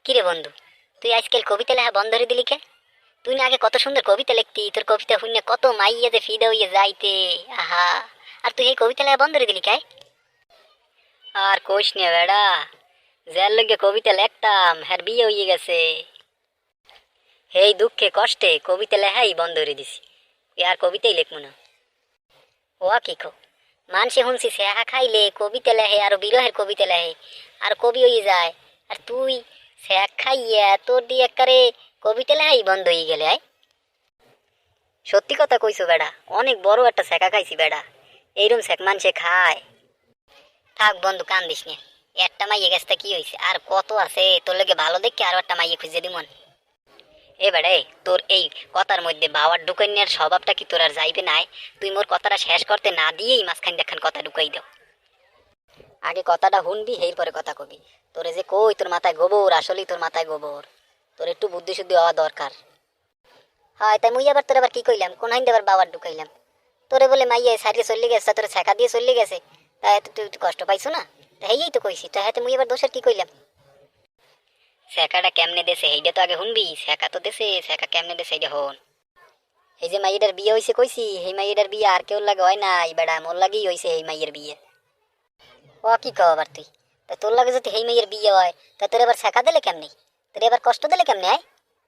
কিরে বন্ধু, তুই আজকাল কবিতা লেখা বন্ধ করে দিলি কে? তুই না আগে কত সুন্দর কবিতা লিখতি, তোর কবিতা শুনে কত মাইয়া যে ফিদা হইয়া যাইতে। আহা, আর তুই এই কবিতা লেখা বন্ধ করে দিলি কে? আর কোষ নিয়ে বেড়া, যার লগে কবিতা লেখতাম হ্যার বিয়ে হইয়া গেছে। এই দুঃখে কষ্টে কবিতা লেখাই বন্ধ করে দিছি, আর কবিতাই লিখবো না। ও কি কো, মানসে শুনছি সেহা খাইলে কবিতা লেহে, আর বিরহের কবিতা লেহে, আর কবি হয়ে যায়। আর তুই সেহা খাইয়া তোর দিয়ে একারে কবিতা লেহাই বন্ধ হয়ে গেলে আয়। সত্যি কথা কইছো বেড়া, অনেক বড় একটা শেখা খাইছি বেড়া। এইরকম শেখ মানুষে খায়। থাক বন্ধু, কান দিস নে। একটা মাইয়ে গেছে কি হয়েছে, আর কত আছে তোর লগে ভালো দেখে আরো একটা মাইয়ে খুঁজে দিমন। এ বেড়ে, তোর এই কথার মধ্যে বাবার ঢুকাইনের স্বভাবটা কি তোর আর যাইবে নাই? তুই মোর কথাটা শেষ করতে না দিয়েই মাঝখান দেখান কথা ঢুকাই দাও। আগে কথাটা শুনবি, এরপরে কথা কবি। তোরে যে কই তোর মাথায় গোবর, আসলেই তোর মাথায় গোবর। তোর একটু বুদ্ধি শুদ্ধি হওয়া দরকার। হয় তাই মুই আবার তোর আবার কি কইলাম, কোন হাইন্দে আবার বাবার ঢুকাইলাম? তোরে বলে মাইয়া সাইডে চলে গেছে, তোর ছেঁকা দিয়ে চলে গেছে, তাই তুই কষ্ট পাইছো না? তাই তো কইছি, তাই হাতে মুই আবার দোষের কি কইলাম? ছেঁকাটা কেমনে দেছে সেইটা তো আগে শুনবি। ছেঁকা তো দেছে, ছেঁকা কেমনে দেছে এইটা হন। এই যে মাইয়েটার বিয়ে হয়েছে কইছি, সেই মাইয়েটার বিয়ে আর কেউ লাগে হয় নাই বেড়া, মোর লাগেই হয়েছে এই মাইয়ের বিয়ে। ও কি কও আবার তুই? তা তোর লাগে যদি এই মাইয়ের বিয়ে হয়, তা তোর এবার ছেঁকা দিলে কেমনি? তোর এবার কষ্ট দিলে কেমনে আয়?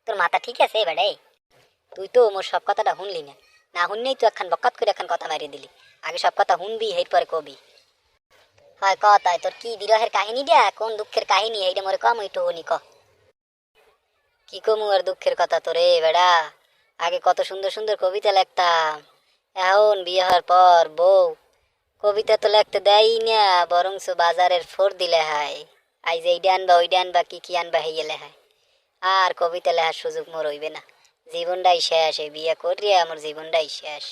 তোর মাথা ঠিক আছে বেড়াই? তুই তো মোর সব কথাটা শুনলি না, না শুনলেই তুই একখান বকাত করে একখান কথা মারিয়ে দিলি। আগে সব কথা শুনবি, এরপরে কবি। হয় ক, তাই তোর কি বিরহের কাহিনী দিয়া, কোন দুঃখের কাহিনী এইটা মোরে কম একটু শুনি ক। কি কমু আর দুঃখের কথা তোরে বেড়া? আগে কত সুন্দর সুন্দর কবিতা লিখতাম, এখন বিয়ে হওয়ার পর বউ কবিতা তো লিখতে দেয়ই না, বরংস বাজারের ফোর দিলে হয়। আই যে এইটা আনবা ওইটা আনবা কি কি আনবা হইলে হয়। আর কবিতা লেখার সুযোগ মোর হইবে না। জীবনটাই শেষ, এই বিয়ে করিয়া আমার জীবনটাই শেষ।